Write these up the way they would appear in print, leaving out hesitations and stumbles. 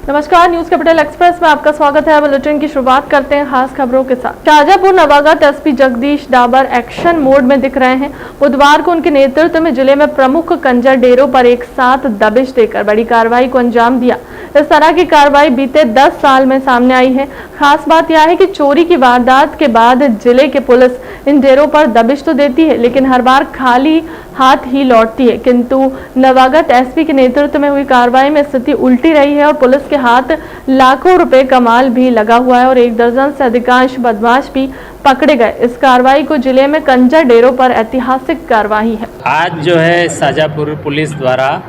नमस्कार, news capital express में आपका स्वागत है। बुलेटिन की शुरुआत करते हैं खास खबरों के साथ। शाजापुर नवागत SP Jagdish Dabar action mode में दिख रहे हैं। बुधवार को उनके नेतृत्व में जिले में प्रमुख कंजर डेरों पर एक साथ दबिश देकर बड़ी कार्रवाई को अंजाम दिया। इस तरह की कार्रवाई बीते 10 साल में सामने आई है। खास बात यह है कि चोरी की वारदात के बाद जिले के पुलिस इन डेरों पर दबिश तो देती है, लेकिन हर बार खाली हाथ ही लौटती है। किंतु नवागत एसपी के नेतृत्व में हुई कार्रवाई में स्थिति उल्टी रही है और पुलिस के हाथ लाखों रुपए का माल भी लगा हुआ है और 1 दर्जन से अधिकांश बदमाश भी पकड़े गए। इस कार्रवाई को जिले में कंजर डेरों पर ऐतिहासिक कार्रवाई है। आज जो है शाजापुर पुलिस द्वारा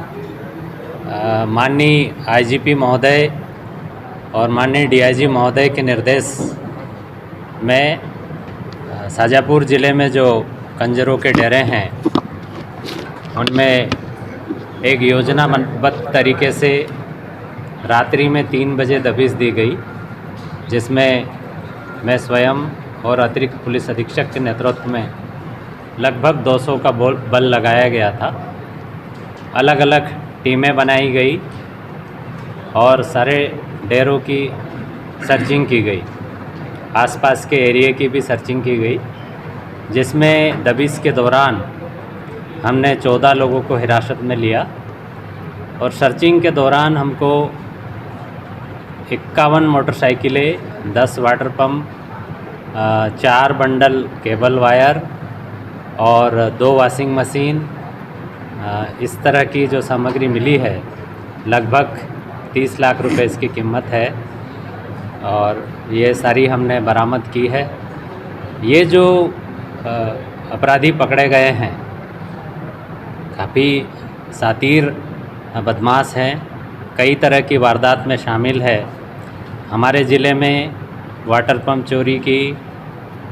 माननीय आईजीपी महोदय और माननीय डीआईजी महोदय के निर्देश में शाजापुर ज़िले में जो कंजरों के डेरे हैं उनमें एक योजनाबद्ध तरीके से रात्रि में 3 बजे दबिश दी गई, जिसमें मैं स्वयं और अतिरिक्त पुलिस अधीक्षक के नेतृत्व में लगभग 200 का बल लगाया गया था। अलग अलग टीमें बनाई गई और सारे डेरों की सर्चिंग की गई। आसपास के एरिया की भी सर्चिंग की गई, जिसमें दबिश के दौरान हमने 14 लोगों को हिरासत में लिया और सर्चिंग के दौरान हमको 51 मोटरसाइकिलें, 10 water pump, 4 bundle cable wire और 2 वॉशिंग मशीन, इस तरह की जो सामग्री मिली है लगभग 30 लाख रुपए इसकी कीमत है और ये सारी हमने बरामद की है। ये जो अपराधी पकड़े गए हैं काफ़ी शातिर बदमाश हैं, कई तरह की वारदात में शामिल है। हमारे ज़िले में वाटर पंप चोरी की,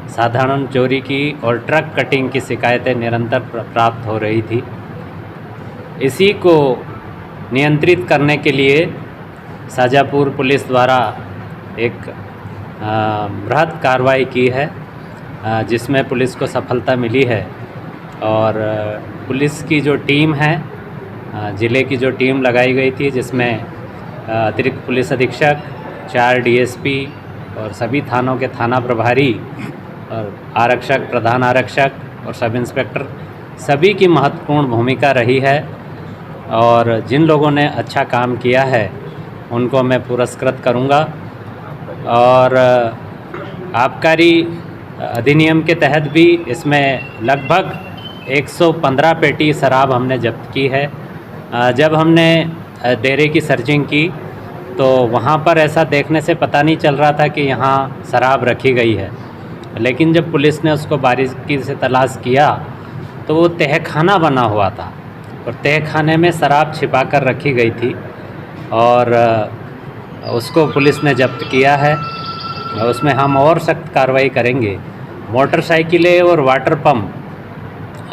साधारण चोरी की और ट्रक कटिंग की शिकायतें निरंतर प्राप्त हो रही थी। इसी को नियंत्रित करने के लिए शाजापुर पुलिस द्वारा एक बृहद कार्रवाई की है, जिसमें पुलिस को सफलता मिली है और पुलिस की जो टीम है, ज़िले की जो टीम लगाई गई थी, जिसमें अतिरिक्त पुलिस अधीक्षक, 4 डीएसपी और सभी थानों के थाना प्रभारी और आरक्षक, प्रधान आरक्षक और सब इंस्पेक्टर, सभी की महत्वपूर्ण भूमिका रही है और जिन लोगों ने अच्छा काम किया है उनको मैं पुरस्कृत करूंगा। और आबकारी अधिनियम के तहत भी इसमें लगभग 115 पेटी शराब हमने जब्त की है। जब हमने डेरे की सर्चिंग की तो वहाँ पर ऐसा देखने से पता नहीं चल रहा था कि यहाँ शराब रखी गई है, लेकिन जब पुलिस ने उसको बारीकी से तलाश किया तो वो तहखाना बना हुआ था और तहखाने में शराब छिपा कर रखी गई थी और उसको पुलिस ने जब्त किया है। उसमें हम और सख्त कार्रवाई करेंगे। मोटरसाइकिलें और वाटर पंप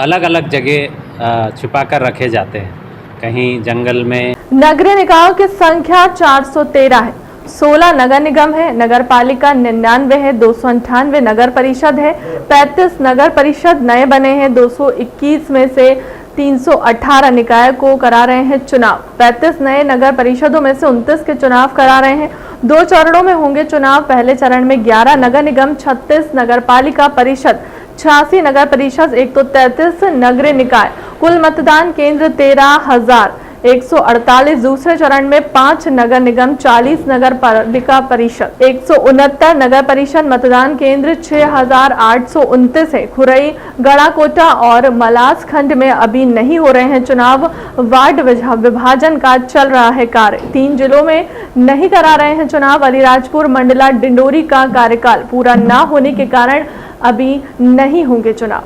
अलग अलग जगह छिपा कर रखे जाते हैं, कहीं जंगल में। नगरीय निकायों की संख्या 413 है, 16 नगर निगम है, नगर पालिका 99 है, 298 नगर परिषद है, 35 नगर परिषद नए बने हैं, 221 में से 318 निकाय को करा रहे हैं चुनाव। 35 नए नगर परिषदों में से 29 के चुनाव करा रहे हैं। 2 चरणों में होंगे चुनाव। पहले चरण में 11 नगर निगम, 36 नगर पालिका परिषद, 86 नगर परिषद, 133 नगरीय निकाय, कुल मतदान केंद्र 13,148। दूसरे चरण में 5 नगर निगम, 40 नगर पालिका परिषद, 169 नगर परिषद, मतदान केंद्र 6,829 है। खुरई, गड़ाकोटा और मलास खंड में अभी नहीं हो रहे हैं चुनाव। वार्ड विभाजन का चल रहा है कार्य। 3 जिलों में नहीं करा रहे हैं चुनाव। अलीराजपुर, मंडला, डिंडोरी का कार्यकाल पूरा न होने के कारण अभी नहीं होंगे चुनाव।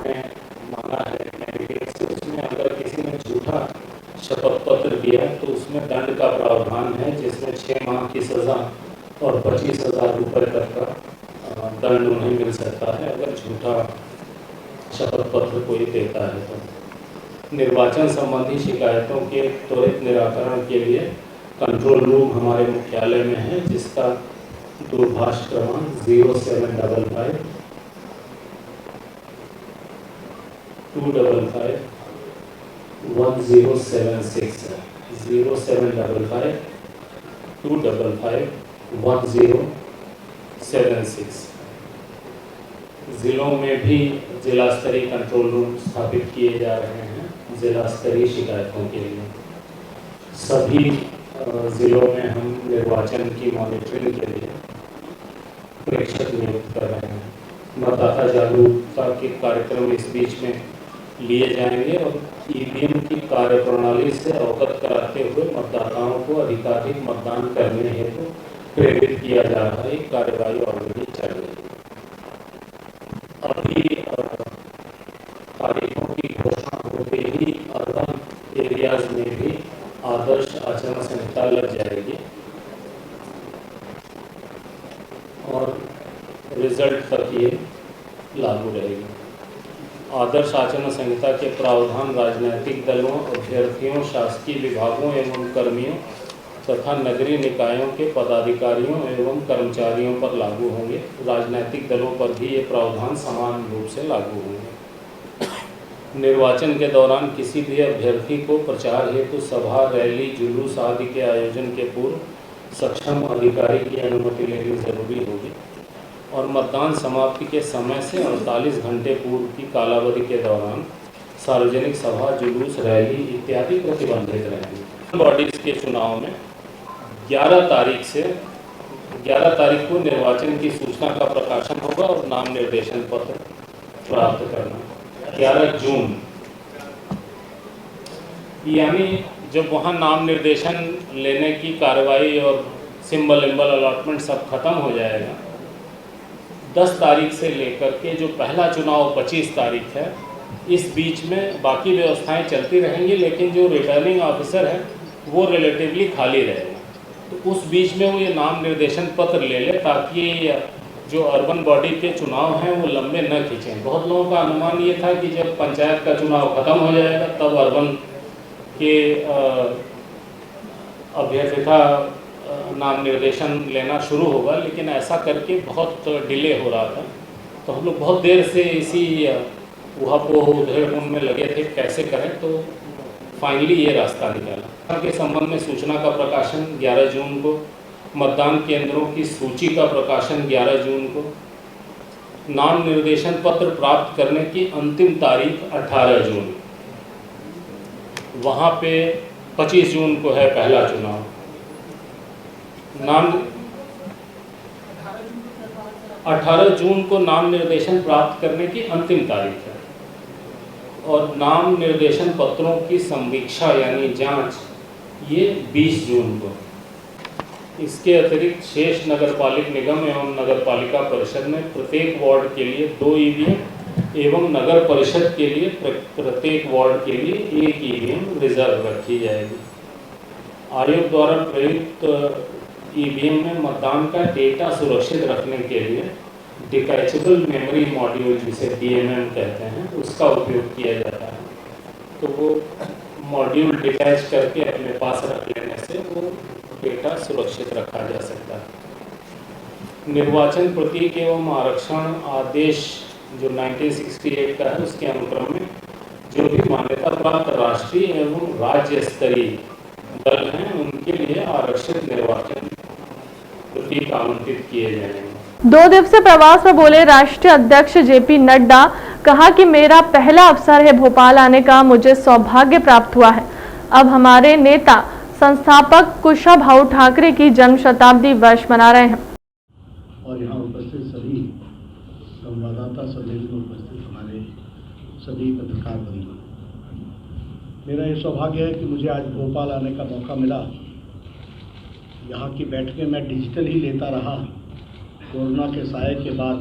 शपथ पत्र दिया तो उसमें दंड का प्रावधान है, जिसमें 6 माह की सजा और 25,000 रुपये तक का दंड उन्हें मिल सकता है अगर झूठा शपथ पत्र कोई देता है। तो निर्वाचन संबंधी शिकायतों के त्वरित निराकरण के लिए कंट्रोल रूम हमारे मुख्यालय में है, जिसका दूरभाष क्रमांक 0755 255 1076 है। 0755 255107 ज़िलों में भी जिला स्तरीय कंट्रोल रूम स्थापित किए जा रहे हैं जिला स्तरीय शिकायतों के लिए। सभी ज़िलों में हम निर्वाचन की मॉनिटरिंग के लिए प्रेक्षक नियुक्त कर रहे हैं। मतदाता जागरूकता के कार्यक्रम इस बीच में लिए जाएंगे और ईवीएम की कार्यप्रणाली से अवगत कराते हुए मतदाताओं को अधिकाधिक मतदान करने हेतु प्रेरित किया जा रहा है। कार्यवाही ऑलरेडी चल रही है। अभी तारीखों की घोषणा होते ही अर्बन एरियाज में भी आदर्श आचरण संहिता लग जाएगी और रिजल्ट तक ये लागू रहेगी। आदर्श आचरण संहिता के प्रावधान राजनीतिक दलों, अभ्यर्थियों, शासकीय विभागों एवं कर्मियों तथा नगरीय निकायों के पदाधिकारियों एवं कर्मचारियों पर लागू होंगे। राजनीतिक दलों पर भी ये प्रावधान समान रूप से लागू होंगे। निर्वाचन के दौरान किसी भी अभ्यर्थी को प्रचार हेतु सभा, रैली, जुलूस आदि के आयोजन के पूर्व सक्षम अधिकारी की अनुमति लेनी जरूरी होगी और मतदान समाप्ति के समय से 48 घंटे पूर्व की कालावधि के दौरान सार्वजनिक सभा, जुलूस, रैली इत्यादि प्रतिबंधित रहेंगे। बॉडीज के चुनाव में 11 तारीख को निर्वाचन की सूचना का प्रकाशन होगा और नाम निर्देशन पत्र प्राप्त करना 11 जून, यानी जब वहाँ नाम निर्देशन लेने की कार्रवाई और सिंबल अलॉटमेंट सब खत्म हो जाएगा, 10 तारीख से लेकर के जो पहला चुनाव 25 तारीख है, इस बीच में बाकी व्यवस्थाएं चलती रहेंगी, लेकिन जो रिटर्निंग ऑफिसर है वो रिलेटिवली खाली रहेगा। तो उस बीच में वो ये नाम निर्देशन पत्र ले ले ताकि जो अर्बन बॉडी के चुनाव हैं वो लंबे न खींचें। बहुत लोगों का अनुमान ये था कि जब पंचायत का चुनाव खत्म हो जाएगा तब अर्बन के अभ्यर्थिता नाम निर्देशन लेना शुरू होगा, लेकिन ऐसा करके बहुत डिले हो रहा था। तो हम लोग बहुत देर से इसी उहापोह उधेड़बुन में लगे थे कैसे करें, तो फाइनली ये रास्ता निकाला। के संबंध में सूचना का प्रकाशन 11 जून को, मतदान केंद्रों की सूची का प्रकाशन 11 जून को, नाम निर्देशन पत्र प्राप्त करने की अंतिम तारीख 18 जून, वहाँ पे 25 जून को है पहला चुनाव। नाम 18 जून को नाम निर्देशन प्राप्त करने की अंतिम तारीख है और नाम निर्देशन पत्रों की समीक्षा यानी जांच ये 20 जून को। इसके अतिरिक्त शेष नगरपालिक निगम एवं नगरपालिका परिषद में प्रत्येक वार्ड के लिए 2 ईवीएम एवं नगर परिषद के लिए प्रत्येक वार्ड के लिए 1 ईवीएम रिजर्व रखी जाएगी। आयोग द्वारा प्रयुक्त ईवीएम में मतदान का डेटा सुरक्षित रखने के लिए डिटैचेबल मेमोरी मॉड्यूल, जिसे DMM कहते हैं, उसका उपयोग किया जाता है। तो वो मॉड्यूल डिटैच करके अपने पास रख लेने से वो डेटा सुरक्षित रखा जा सकता है। निर्वाचन प्रतीक एवं आरक्षण आदेश जो 1968 का है, उसके अनुक्रम में जो भी मान्यता प्राप्त राष्ट्रीय एवं राज्य स्तरीय दल हैं उनके लिए आरक्षित निर्वाचन प्रतीक आवंटित किए जाएंगे। 2 दिवसीय प्रवास में बोले राष्ट्रीय अध्यक्ष JP नड्डा, कहा कि मेरा पहला अवसर है भोपाल आने का, मुझे सौभाग्य प्राप्त हुआ है। अब हमारे नेता संस्थापक कुशाभाऊ ठाकरे की जन्म शताब्दी वर्ष मना रहे हैं। और यहाँ उपस्थित सभी संवाददाता सम्मेलन में उपस्थित हमारे सभी पत्रकार बंधु, मेरा ये सौभाग्य है कि मुझे आज भोपाल आने का मौका मिला। यहाँ की बैठकें मैं डिजिटल ही लेता रहा। कोरोना के साये के बाद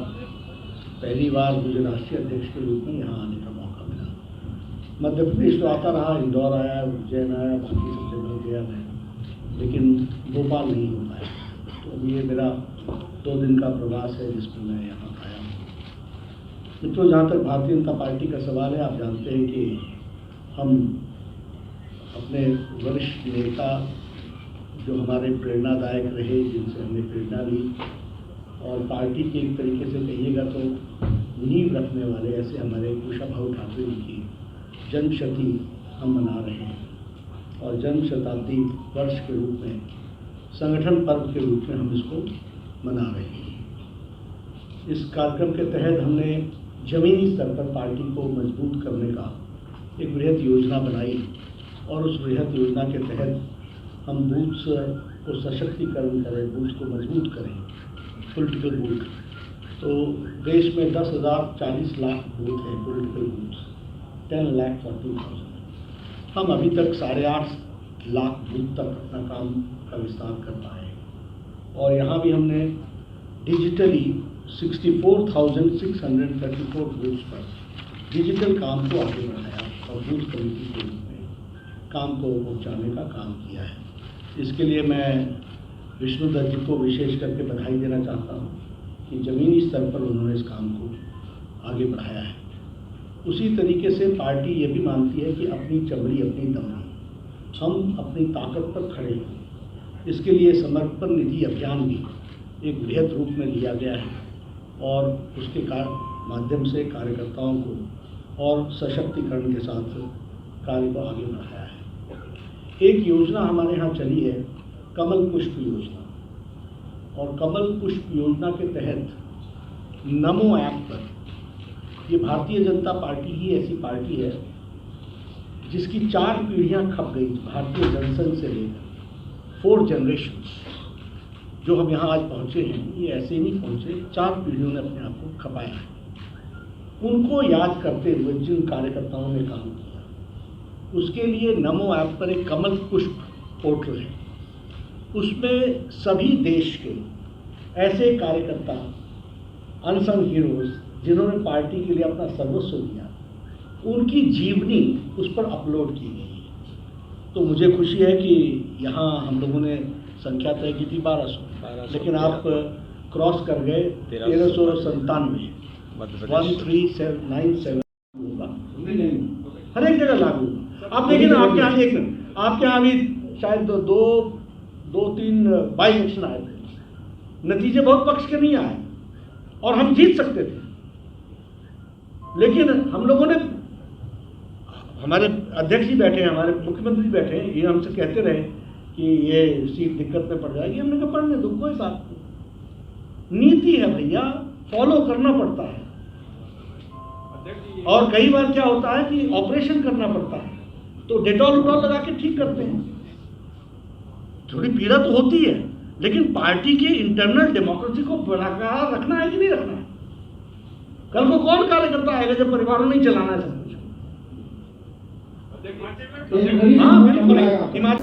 पहली बार मुझे राष्ट्रीय अध्यक्ष के रूप में यहाँ आने का मौका मिला। मध्य प्रदेश तो आता रहा, इंदौर आया, उज्जैन आया, बाकी सब जगह गया मैं, लेकिन भोपाल नहीं हो पाया। तो अब ये मेरा 2 दिन का प्रवास है जिसमें मैं यहाँ आया हूँ। मित्रों, जहाँ तक भारतीय जनता पार्टी का सवाल है, आप जानते हैं कि हम अपने वरिष्ठ नेता जो हमारे प्रेरणादायक रहे, जिनसे हमने प्रेरणा ली और पार्टी की एक तरीके से कहिएगा तो नींव रखने वाले ऐसे हमारे कुशाभाऊ ठाकरे जी की जन्मशती हम मना रहे हैं। और जन्म शताब्दी वर्ष के रूप में संगठन पर्व के रूप में हम इसको मना रहे हैं। इस कार्यक्रम के तहत हमने जमीनी स्तर पर पार्टी को मजबूत करने का एक बृहद योजना बनाई और उस बृहद योजना के तहत हम बूथ्स को सशक्तिकरण करें, बूथ को मजबूत करें, पॉलिटिकल बूथ। तो देश में 10,040 लाख बूथ हैं, पॉलिटिकल बूथ्स 10,40,000। हम अभी तक 8.5 लाख बूथ तक अपना काम का विस्तार कर पाए और यहाँ भी हमने डिजिटली 64,634 बूथ्स पर डिजिटल काम को आगे बढ़ाया और बूथ कमेटी के रूप में काम को पहुँचाने का काम किया है। इसके लिए मैं विष्णु दत्त जी को विशेष करके बधाई देना चाहता हूँ कि ज़मीनी स्तर पर उन्होंने इस काम को आगे बढ़ाया है। उसी तरीके से पार्टी ये भी मानती है कि अपनी चमड़ी अपनी दमड़ी, हम अपनी ताकत पर खड़े हैं। इसके लिए समर्पण निधि अभियान भी एक बृहद रूप में लिया गया है और उसके माध्यम से कार्यकर्ताओं को और सशक्तिकरण के साथ कार्य को आगे बढ़ाया है। एक योजना हमारे यहाँ चली है, कमल पुष्प योजना, और कमल पुष्प योजना के तहत नमो ऐप पर, ये भारतीय जनता पार्टी ही ऐसी पार्टी है जिसकी 4 पीढ़ियाँ खप गई। भारतीय जनसंघ से लेकर 4 जनरेशंस जो हम यहाँ आज पहुँचे हैं, ये ऐसे ही नहीं पहुँचे, 4 पीढ़ियों ने अपने आप को खपाया है। उनको याद करते हुए जिन कार्यकर्ताओं ने काम किया, उसके लिए नमो ऐप पर एक कमल पुष्प पोर्टल है। उसमें सभी देश के ऐसे कार्यकर्ता, अनसंग हीरोज, जिन्होंने पार्टी के लिए अपना सर्वस्व दिया, उनकी जीवनी उस पर अपलोड की गई है। तो मुझे खुशी है कि यहाँ हम लोगों ने संख्या तय की थी 1200, लेकिन आप क्रॉस कर गए 1397, 1397 होगा, हर एक जगह लागू। आप देखिए ना, आपके यहाँ एक मिनट, आपके यहाँ भी शायद 2-3 बाई इलेक्शन आए थे, नतीजे बहुत पक्ष के नहीं आए और हम जीत सकते थे, लेकिन हम लोगों ने, हमारे अध्यक्ष जी बैठे हैं, हमारे मुख्यमंत्री बैठे हैं, ये हमसे कहते रहे कि ये सीट दिक्कत में पड़ जाएगी। हमने कहा पढ़ने दो, कोई बात नहीं, नीति है भैया, फॉलो करना पड़ता है। और कई बार क्या होता है कि ऑपरेशन करना पड़ता है, तो डेटॉल लगा के ठीक करते हैं। थोड़ी पीड़ा तो होती है, लेकिन पार्टी के इंटरनल डेमोक्रेसी को बरकरार रखना है कि नहीं रखना है। कल को कौन कार्यकर्ता आएगा जब परिवारों नहीं चलाना है सब कुछ।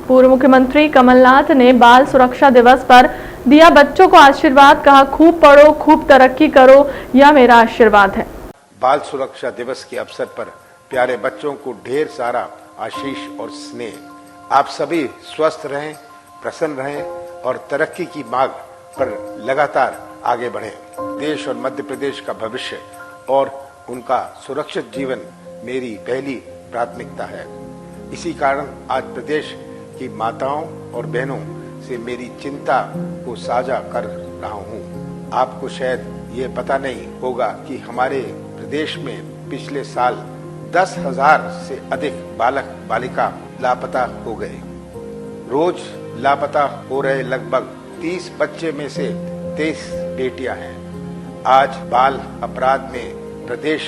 पूर्व मुख्यमंत्री कमलनाथ ने बाल सुरक्षा दिवस पर दिया बच्चों को आशीर्वाद, कहा खूब पढ़ो, खूब तरक्की करो, यह मेरा आशीर्वाद है। बाल सुरक्षा दिवस के अवसर पर प्यारे बच्चों को ढेर सारा आशीष और स्नेह। आप सभी स्वस्थ रहें, प्रसन्न रहें और तरक्की की मार्ग पर लगातार आगे बढ़ें। देश और मध्य प्रदेश का भविष्य और उनका सुरक्षित जीवन मेरी पहली प्राथमिकता है। इसी कारण आज प्रदेश की माताओं और बहनों से मेरी चिंता को साझा कर रहा हूँ। आपको शायद ये पता नहीं होगा कि हमारे प्रदेश में पिछले साल 10,000 से अधिक बालक बालिका लापता हो गए। रोज लापता हो रहे लगभग 30 बच्चे में से 23 बेटियां हैं। आज बाल अपराध में प्रदेश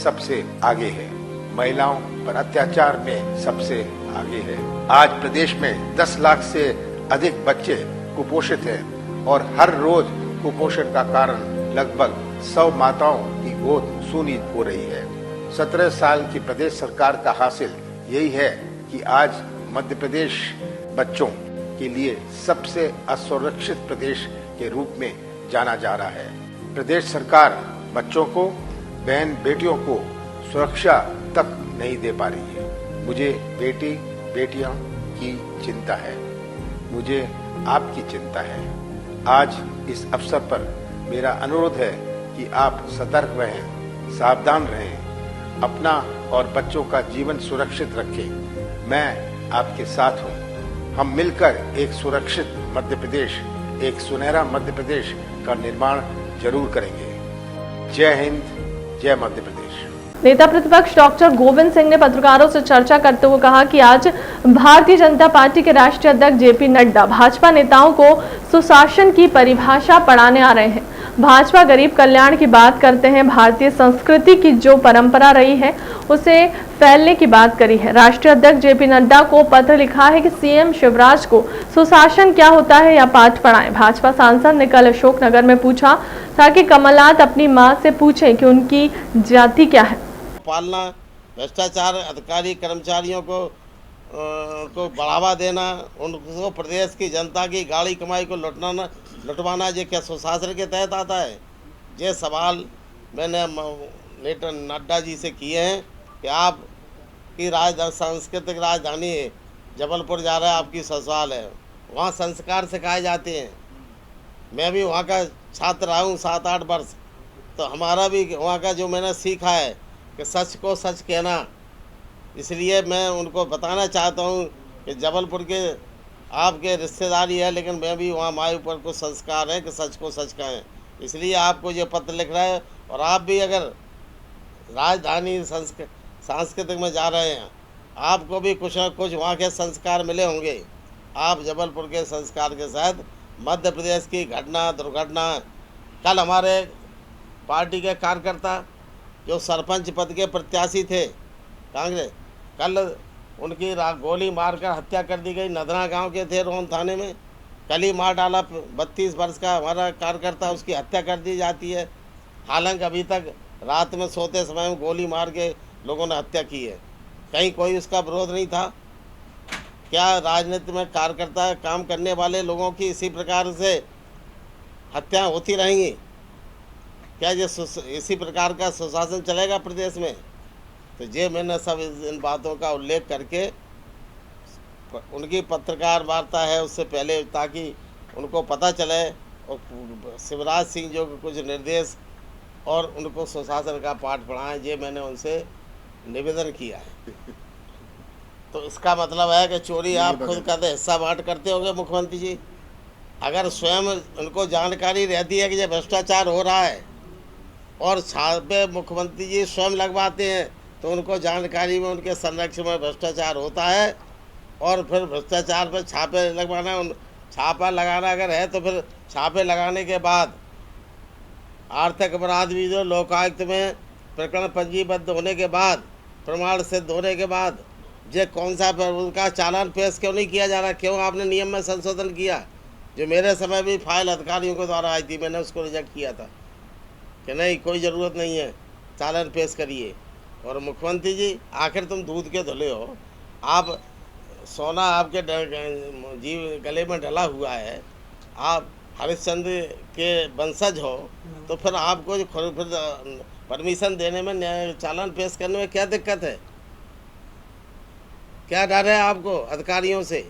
सबसे आगे है, महिलाओं पर अत्याचार में सबसे आगे है। आज प्रदेश में 10 लाख से अधिक बच्चे कुपोषित हैं और हर रोज कुपोषण का कारण लगभग 100 माताओं की गोद सूनी हो रही है। 17 साल की प्रदेश सरकार का हासिल यही है कि आज मध्य प्रदेश बच्चों के लिए सबसे असुरक्षित प्रदेश के रूप में जाना जा रहा है। प्रदेश सरकार बच्चों को, बहन बेटियों को सुरक्षा तक नहीं दे पा रही है। मुझे बेटी बेटियों की चिंता है, मुझे आपकी चिंता है। आज इस अवसर पर मेरा अनुरोध है कि आप सतर्क रहें, सावधान रहें, अपना और बच्चों का जीवन सुरक्षित रखें। मैं आपके साथ हूँ। हम मिलकर एक सुरक्षित मध्य प्रदेश, एक सुनहरा मध्य प्रदेश का निर्माण जरूर करेंगे। जय हिंद, जय मध्य प्रदेश। नेता प्रतिपक्ष डॉक्टर गोविंद सिंह ने पत्रकारों से चर्चा करते हुए कहा कि आज भारतीय जनता पार्टी के राष्ट्रीय अध्यक्ष जेपी नड्डा भाजपा नेताओं को सुशासन की परिभाषा पढ़ाने आ रहे हैं। भाजपा गरीब कल्याण की बात करते हैं, भारतीय संस्कृति की जो परंपरा रही है उसे फैलने की बात करी है। राष्ट्रीय अध्यक्ष जेपी नड्डा को पत्र लिखा है कि सीएम शिवराज को सुशासन क्या होता है या पाठ पढ़ाएं। भाजपा सांसद ने कल अशोकनगर में पूछा था कि कमलनाथ अपनी मां से पूछें कि उनकी जाति क्या है। पालना, भ्रष्टाचार, अधिकारी कर्मचारियों को बढ़ावा देना, उनको प्रदेश की जनता की गाड़ी कमाई को लुटवाना, ये क्या सुशासन के तहत आता है? ये सवाल मैंने नड्डा जी से किए हैं कि आप की सांस्कृतिक राजधानी जबलपुर जा रहा है, आपकी ससुराल है, वहाँ संस्कार सिखाए जाते हैं। मैं भी वहाँ का छात्र रहा हूँ 7-8 वर्ष, तो हमारा भी वहाँ का जो मैंने सीखा है कि सच को सच कहना। इसलिए मैं उनको बताना चाहता हूँ कि जबलपुर के आपके रिश्तेदारी है, लेकिन मैं भी वहाँ हमारे ऊपर कुछ संस्कार हैं कि सच को सच कहें। इसलिए आपको ये पत्र लिख रहा है। और आप भी अगर राजधानी सांस्कृतिक में जा रहे हैं, आपको भी कुछ न कुछ वहाँ के संस्कार मिले होंगे। आप जबलपुर के संस्कार के साथ मध्य प्रदेश की घटना दुर्घटना, कल हमारे पार्टी के कार्यकर्ता जो सरपंच पद के प्रत्याशी थे कांग्रेस, कल उनकी गोली मारकर हत्या कर दी गई। नदना गांव के थे, रोहन थाने में कल ही मार डाला 32 वर्ष का हमारा कार्यकर्ता, उसकी हत्या कर दी जाती है। हालांकि अभी तक रात में सोते समय में गोली मार के लोगों ने हत्या की है। कहीं कोई उसका विरोध नहीं था क्या? राजनीति में कार्यकर्ता काम करने वाले लोगों की इसी प्रकार से हत्या होती रहेंगी क्या? ये इसी प्रकार का सुशासन चलेगा प्रदेश में? तो ये मैंने सब इन बातों का उल्लेख करके उनकी पत्रकार वार्ता है उससे पहले, ताकि उनको पता चले और शिवराज सिंह जो कुछ निर्देश और उनको सुशासन का पाठ पढ़ाएं, ये मैंने उनसे निवेदन किया है। तो इसका मतलब है कि चोरी आप खुद का हिस्सा बांट करते होंगे मुख्यमंत्री जी। अगर स्वयं उनको जानकारी रहती है कि ये भ्रष्टाचार हो रहा है और छापे मुख्यमंत्री जी स्वयं लगवाते हैं, तो उनको जानकारी में उनके संरक्षण में भ्रष्टाचार होता है और फिर भ्रष्टाचार पर छापे लगवाना, छापा लगाना अगर है तो फिर छापे लगाने के बाद आर्थिक अपराध भी जो लोकायुक्त में प्रकरण पंजीबद्ध होने के बाद, प्रमाण सिद्ध होने के बाद, ये कौन सा उनका चालान पेश क्यों नहीं किया जा रहा? क्यों आपने नियम में संशोधन किया? जो मेरे समय भी फाइल अधिकारियों के द्वारा आई थी, मैंने उसको रिजेक्ट किया था कि नहीं, कोई ज़रूरत नहीं है, चालान पेश करिए। और मुख्यमंत्री जी, आखिर तुम दूध के धुले हो, आप सोना आपके जीव गले में डला हुआ है, आप हरिश्चंद्र के वंशज हो, तो फिर आपको फिर परमिशन देने में, चालान पेश करने में क्या दिक्कत है? क्या डर है आपको अधिकारियों से?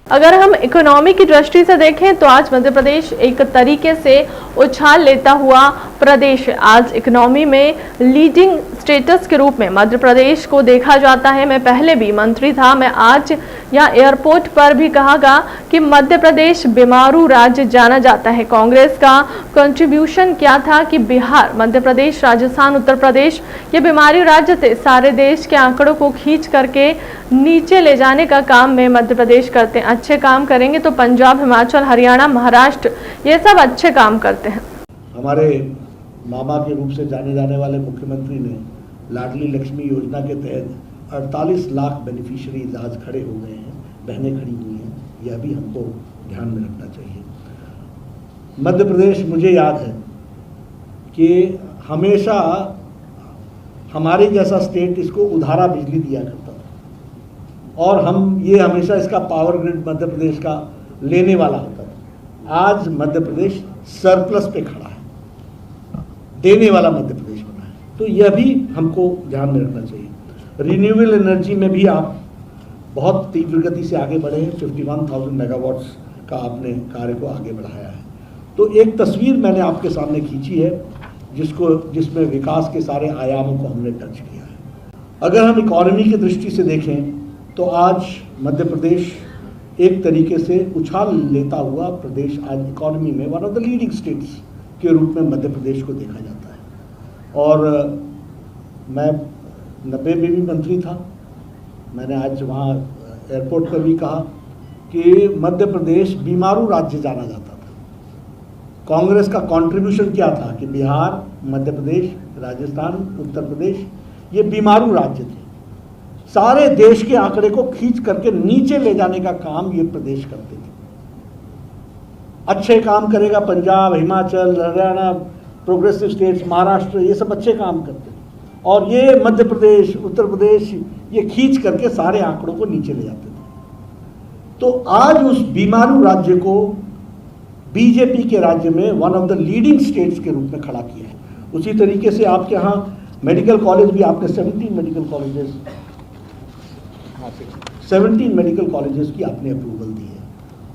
अगर हम इकोनॉमी की दृष्टि से देखें तो आज मध्य प्रदेश एक तरीके से उछाल लेता हुआ प्रदेश है। आज इकोनॉमी में लीडिंग स्टेटस के रूप में मध्य प्रदेश को देखा जाता है। मैं पहले भी मंत्री था, मैं आज यहाँ एयरपोर्ट पर भी कहागा कि मध्य प्रदेश बीमारू राज्य जाना जाता है। कांग्रेस का कंट्रीब्यूशन क्या था कि बिहार, मध्य प्रदेश, राजस्थान, उत्तर प्रदेश ये बीमारी राज्य थे। सारे देश के आंकड़ों को खींच करके नीचे ले जाने का काम में मध्य प्रदेश करते हैं। अच्छे काम करेंगे तो पंजाब, हिमाचल, हरियाणा, महाराष्ट्र ये सब अच्छे काम करते हैं। हमारे मामा के रूप से जाने जाने वाले मुख्यमंत्री ने लाडली लक्ष्मी योजना के तहत 48 लाख बेनिफिशियरीज आज खड़े हो गए हैं, बहनें खड़ी हुई हैं। यह भी हमको ध्यान में रखना चाहिए। मध्य प्रदेश, मुझे याद है कि हमेशा हमारे जैसा स्टेट इसको उधारा बिजली दिया करता था और हम ये हमेशा इसका पावर ग्रिड मध्य प्रदेश का लेने वाला होता था। आज मध्य प्रदेश सरप्लस पे खड़ा है, देने वाला मध्य प्रदेश बना है। तो यह भी हमको ध्यान में रखना चाहिए। रिन्यूएबल एनर्जी में भी आप बहुत तीव्र गति से आगे बढ़े हैं। 51,000 मेगावाट्स का आपने कार्य को आगे बढ़ाया है। तो एक तस्वीर मैंने आपके सामने खींची है जिसमें विकास के सारे आयामों को हमने टच किया है। अगर हम इकोनॉमी की दृष्टि से देखें तो आज मध्य प्रदेश एक तरीके से उछाल लेता हुआ प्रदेश आज इकोनॉमी में one of the leading states के रूप में मध्य प्रदेश को देखा जाता है। और मैं 90 में भी मंत्री था। मैंने आज वहाँ एयरपोर्ट पर भी कहा कि मध्य प्रदेश बीमारू राज्य जाना जाता था। कांग्रेस का कंट्रीब्यूशन क्या था कि बिहार, मध्य प्रदेश, राजस्थान, उत्तर प्रदेश ये बीमारू राज्य थे। सारे देश के आंकड़े को खींच करके नीचे ले जाने का काम ये प्रदेश करते थे। अच्छे काम करेगा पंजाब, हिमाचल, हरियाणा, प्रोग्रेसिव स्टेट्स, महाराष्ट्र, ये सब अच्छे काम करते थे, और ये मध्य प्रदेश, उत्तर प्रदेश ये खींच करके सारे आंकड़ों को नीचे ले जाते थे। तो आज उस बीमारू राज्य को बीजेपी के राज्य में one of the leading states के रूप में खड़ा किया है। उसी तरीके से आपके यहाँ मेडिकल कॉलेज भी, आपने 17 मेडिकल कॉलेजेस, 17 मेडिकल कॉलेजेस की आपने अप्रूवल दी है।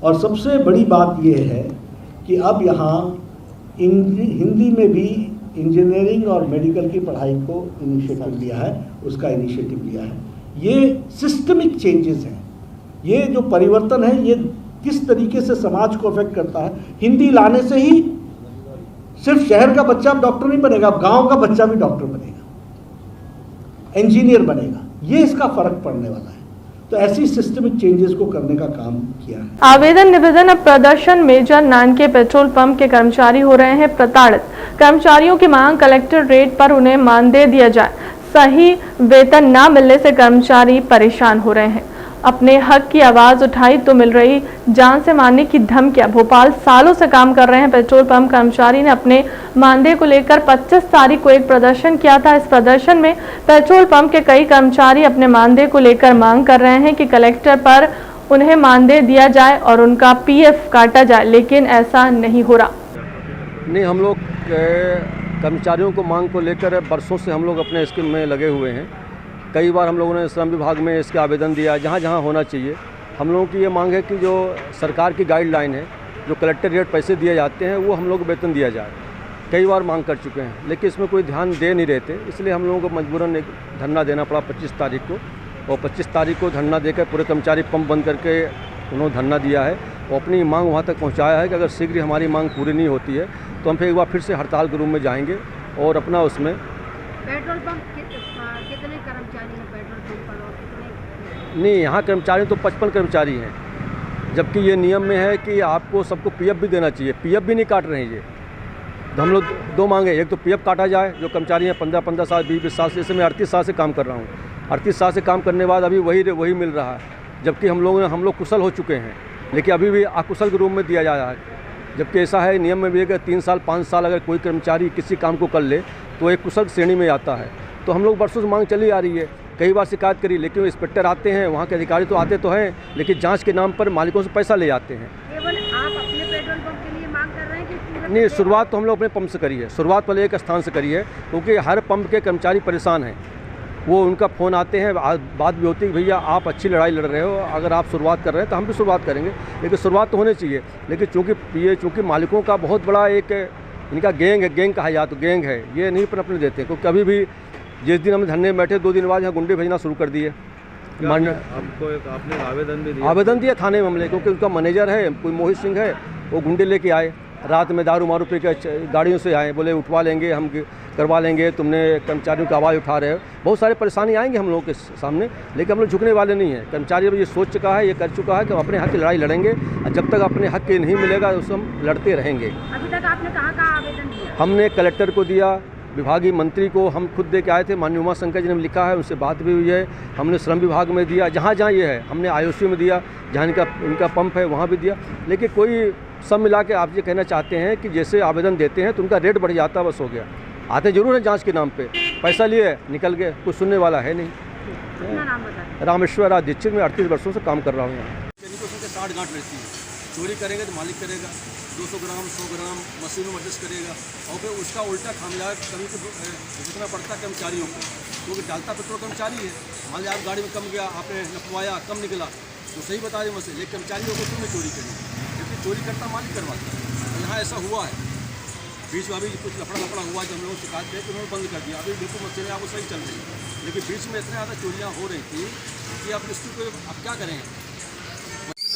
और सबसे बड़ी बात यह है कि अब यहाँ हिंदी में भी इंजीनियरिंग और मेडिकल की पढ़ाई को इनिशिएटिव लिया है, उसका इनिशिएटिव लिया है। ये सिस्टमिक चेंजेस हैं, ये जो परिवर्तन है ये किस तरीके से समाज को अफेक्ट करता है। हिंदी लाने से ही सिर्फ शहर का बच्चा अब डॉक्टर नहीं बनेगा, अब गांव का बच्चा भी डॉक्टर बनेगा, इंजीनियर बनेगा, ये इसका फर्क पड़ने वाला है। तो ऐसी सिस्टमिक चेंजेस को करने का काम किया है। आवेदन निवेदन। अब प्रदर्शन मेजर नान के पेट्रोल पंप के कर्मचारी हो रहे हैं प्रताड़ित। कर्मचारियों की मांग कलेक्टर रेट पर उन्हें मानदेय दिया जाए, सही वेतन न मिलने से कर्मचारी परेशान हो रहे हैं। अपने हक की आवाज उठाई तो मिल रही जान से मारने की धमकियां। भोपाल सालों से काम कर रहे हैं पेट्रोल पंप कर्मचारी ने अपने मानदेय को लेकर 25 तारीख को एक प्रदर्शन किया था। इस प्रदर्शन में पेट्रोल पंप के कई कर्मचारी अपने मानदेय को लेकर मांग कर रहे हैं कि कलेक्टर पर उन्हें मानदेय दिया जाए और उनका पीएफ काटा जाए, लेकिन ऐसा नहीं हो रहा। नहीं, हम लोग कर्मचारियों को मांग को लेकर बरसों से हम लोग अपने स्कीम में लगे हुए हैं। कई बार हम लोगों ने श्रम विभाग में इसके आवेदन दिया, जहाँ जहाँ होना चाहिए। हम लोगों की ये मांग है कि जो सरकार की गाइडलाइन है, जो कलेक्टर रेट पैसे दिए जाते हैं वो हम लोग को वेतन दिया जाए। कई बार मांग कर चुके हैं, लेकिन इसमें कोई ध्यान दे नहीं रहे थे, इसलिए हम लोगों को मजबूरन एक धरना देना पड़ा 25 तारीख को। और 25 तारीख को धरना देकर पूरे कर्मचारी पंप बंद करके उन्होंने धरना दिया है और अपनी मांग वहाँ तक पहुँचाया है कि अगर शीघ्र हमारी मांग पूरी नहीं होती है तो हम फिर एक बार फिर से हड़ताल के रूप में जाएंगे और अपना उसमें पेट्रोल पंप कितने कर्मचारी हैं पेट्रोल पंप पर और कितने? नहीं, यहाँ कर्मचारी तो 55 कर्मचारी हैं, जबकि ये नियम में है कि आपको सबको पीएफ भी देना चाहिए। पीएफ भी नहीं काट रहे हैं ये। तो हम लोग दो मांगे, एक तो पीएफ काटा जाए, जो कर्मचारी हैं 15-15 साल 20-20 साल से, जैसे मैं 38 साल से काम कर रहा हूँ, 38 साल से काम करने के बाद अभी वही मिल रहा है, जबकि हम लोग कुशल हो चुके हैं, लेकिन अभी भी अकुशल के रूप में दिया जा रहा है। जबकि ऐसा है नियम में भी, अगर 3 साल 5 साल अगर कोई कर्मचारी किसी काम को कर ले तो एक कुशल श्रेणी में आता है। तो हम लोग बरसों से मांग चली आ रही है, कई बार शिकायत करी, लेकिन इंस्पेक्टर आते हैं, वहाँ के अधिकारी तो आते तो हैं, लेकिन जांच के नाम पर मालिकों से पैसा ले जाते हैं। केवल आप अपने पेट्रोल पंप के लिए मांग कर रहे हैं कि पूरे नहीं, शुरुआत तो हम लोग अपने पंप से करी है, शुरुआत वाले एक स्थान से करी है, क्योंकि हर पंप के कर्मचारी परेशान हैं। वो उनका फ़ोन आते हैं, बात भी होती है कि भैया आप अच्छी लड़ाई लड़ रहे हो, अगर आप शुरुआत कर रहे हैं तो हम भी शुरुआत करेंगे, लेकिन शुरुआत तो होनी चाहिए। लेकिन चूँकि मालिकों का बहुत बड़ा एक इनका गैंग है, गैंग कहा जाए तो गैंग है, ये नहीं पनपने देते। क्योंकि कभी भी जिस दिन हम धरने में बैठे 2 दिन बाद यहाँ गुंडे भेजना शुरू कर दिए। आपने आवेदन दिया थाने में हमने, क्योंकि उनका मैनेजर है कोई मोहित सिंह है, वो गुंडे लेके आए, रात में दारू मारू पी के गाड़ियों से आए, बोले उठवा लेंगे, हम करवा लेंगे, तुमने कर्मचारियों की आवाज़ उठा रहे हो। बहुत सारी परेशानी आएंगे हम लोगों के सामने, लेकिन हम लोग झुकने वाले नहीं हैं। कर्मचारी अब ये सोच चुका है, ये कर चुका है कि हम अपने हक की लड़ाई लड़ेंगे, और जब तक अपने हक की नहीं मिलेगा उसको हम लड़ते रहेंगे। अभी तक आपने कहाँ आवेदन दिया? हमने कलेक्टर को दिया, विभागीय मंत्री को हम खुद दे के आए थे, माननीय उमा शंकर जी ने लिखा है, उनसे बात भी हुई है। हमने श्रम विभाग में दिया, जहाँ जहाँ ये है, हमने आईओसी में दिया, जहाँ इनका पंप है वहाँ भी दिया, लेकिन कोई सब मिला के आप ये कहना चाहते हैं कि जैसे आवेदन देते हैं तो उनका रेट बढ़ जाता, बस हो गया। आते जरूर है जांच के नाम पे, पैसा लिए निकल गए, कुछ सुनने वाला है नहीं। अपना नाम बताएं। रामेश्वर दीक्षित, में 38 वर्षों से काम कर रहा हूँ यहाँ। साठ गांठ रहती है, चोरी करेंगे तो मालिक करेगा, 200 ग्राम 100 ग्राम मशीन में एडजस्ट करेगा, और फिर उसका उल्टा खामियाजा कभी जितना पड़ता है कर्मचारियों को, क्योंकि डालता पेट्रोल कर्मचारी है। मान लिया आप गाड़ी में कम गया, आपने नपवाया, कम निकला तो सही बता दें मशीन, लेकिन कर्मचारियों को क्यों नहीं चोरी करी, क्योंकि चोरी करता मालिक करवाता है। यहाँ ऐसा हुआ है, बीच में अभी कुछ लफड़ा हुआ जो हम लोगों को शिकायत थे तो उन्होंने बंद कर दिया। अभी बिल्कुल मशीनें आपको सही चल रही है, लेकिन बीच में इतनी ज़्यादा चोरियाँ हो रही थी कि अब इसको अब क्या करें।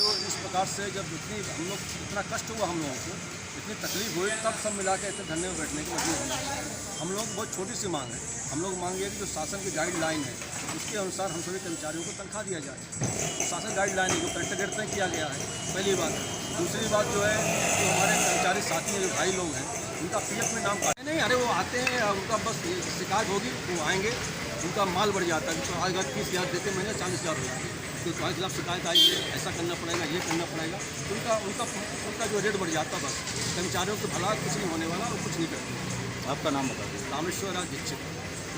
इस प्रकार से जब हम लोग इतना कष्ट हुआ हम लोगों को, इतनी तकलीफ हुई तब सब मिला के ऐसे धरने में बैठने की मजबूर होना। हम लोग बहुत छोटी सी मांग है, हम लोग मांग ये कि जो शासन की गाइडलाइन है उसके अनुसार हम सभी कर्मचारियों को तनख्वाह दिया जाए। तो शासन गाइडलाइन जो कलेक्टर गेट तय किया गया है, पहली बात। दूसरी बात जो है जो हमारे कर्मचारी साथी हैं, जो भाई लोग हैं, उनका पीएफ में नाम काटे नहीं, अरे वो आते हैं, उनका बस शिकायत होगी वो आएंगे, उनका माल बढ़ जाता है। तो आज 30,000 देते महीने 40,000 हो जाते हैं। तो तुम्हारे खिलाफ शिकायत आई है, ऐसा करना पड़ेगा, ये करना पड़ेगा, तो उनका जो रेट बढ़ जाता बस। कर्मचारियों को भला कुछ नहीं होने वाला और कुछ नहीं करते। आपका नाम बता दीजिए। रामेश्वर दीक्षित,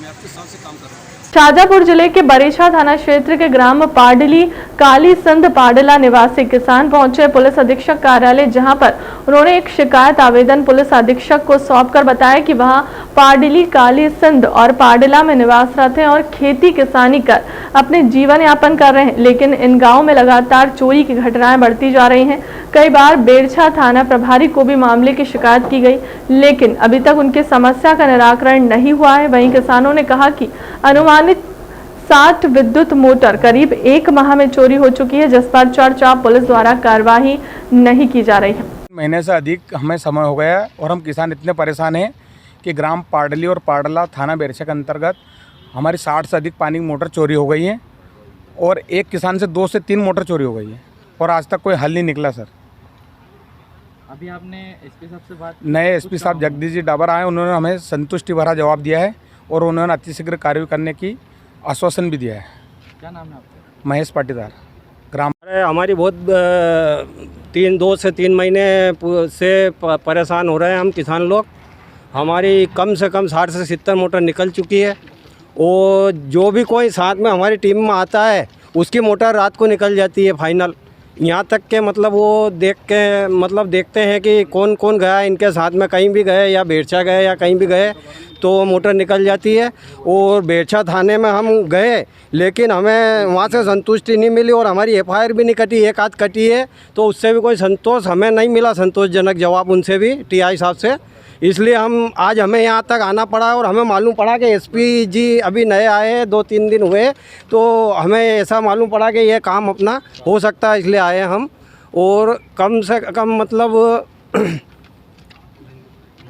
मैं आपके साथ से काम कर रहा हूँ। शाजापुर जिले के बरेछा थाना क्षेत्र के ग्राम पाडली काली संद पाडला निवासी किसान पहुंचे पुलिस अधीक्षक कार्यालय, जहां पर उन्होंने एक शिकायत आवेदन पुलिस अधीक्षक को सौंपकर बताया कि वहां पाडली काली संद और पाडला में निवासरत हैं और खेती किसानी कर अपने जीवन यापन कर रहे हैं, लेकिन इन गाँव में लगातार चोरी की घटनाएं बढ़ती जा रही हैं। कई बार बेरछा थाना प्रभारी को भी मामले की शिकायत की गई, लेकिन अभी तक उनकी समस्या का निराकरण नहीं हुआ है। वहीं किसानों ने कहा कि अनुमानित 60 विद्युत मोटर करीब 1 माह में चोरी हो चुकी है, जिस पर चर्चा पुलिस द्वारा कार्रवाई नहीं की जा रही है। महीने से अधिक हमें समय हो गया है और हम किसान इतने परेशान हैं कि ग्राम पाडली और पाडला थाना बेरछा के अंतर्गत हमारी 60 से अधिक पानी की मोटर चोरी हो गई है और एक किसान से 2 से 3 मोटर चोरी हो गई है और आज तक कोई हल नहीं निकला सर। अभी आपने एसपी साहब से बात? नए एसपी साहब जगदीश जी डाबर आए, उन्होंने हमें संतुष्टि भरा जवाब दिया है और उन्होंने अतिशीघ्र कार्रवाई करने की आश्वासन भी दिया है। क्या नाम है आपका? महेश पाटीदार, ग्राम। हमारी बहुत 2 से 3 महीने से परेशान हो रहे हैं हम किसान लोग। हमारी कम से कम 60 से 70 मोटर निकल चुकी है और जो भी कोई साथ में हमारी टीम में आता है उसकी मोटर रात को निकल जाती है फाइनल। यहाँ तक के मतलब वो देखते हैं कि कौन कौन गया इनके साथ में, कहीं भी गए या बेरछा गए या कहीं भी गए तो मोटर निकल जाती है। और बेरछा थाने में हम गए लेकिन हमें वहाँ से संतुष्टि नहीं मिली और हमारी एफआईआर भी नहीं कटी, एक आध कटी है, तो उससे भी कोई संतोष हमें नहीं मिला, संतोषजनक जवाब उनसे भी टीआई साहब से। इसलिए हमें यहाँ तक आना पड़ा और हमें मालूम पड़ा कि एसपी जी अभी नए आए, 2-3 दिन हुए, तो हमें ऐसा मालूम पड़ा कि ये काम अपना हो सकता है, इसलिए आए हम। और कम से कम मतलब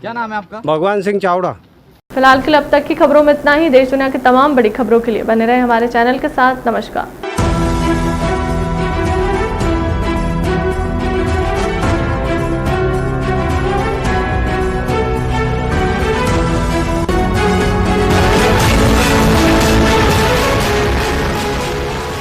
क्या नाम है आपका? भगवान सिंह चावड़ा। फिलहाल के लिए अब तक की खबरों में इतना ही। देश दुनिया की तमाम बड़ी खबरों के लिए बने रहे हमारे चैनल के साथ। नमस्कार।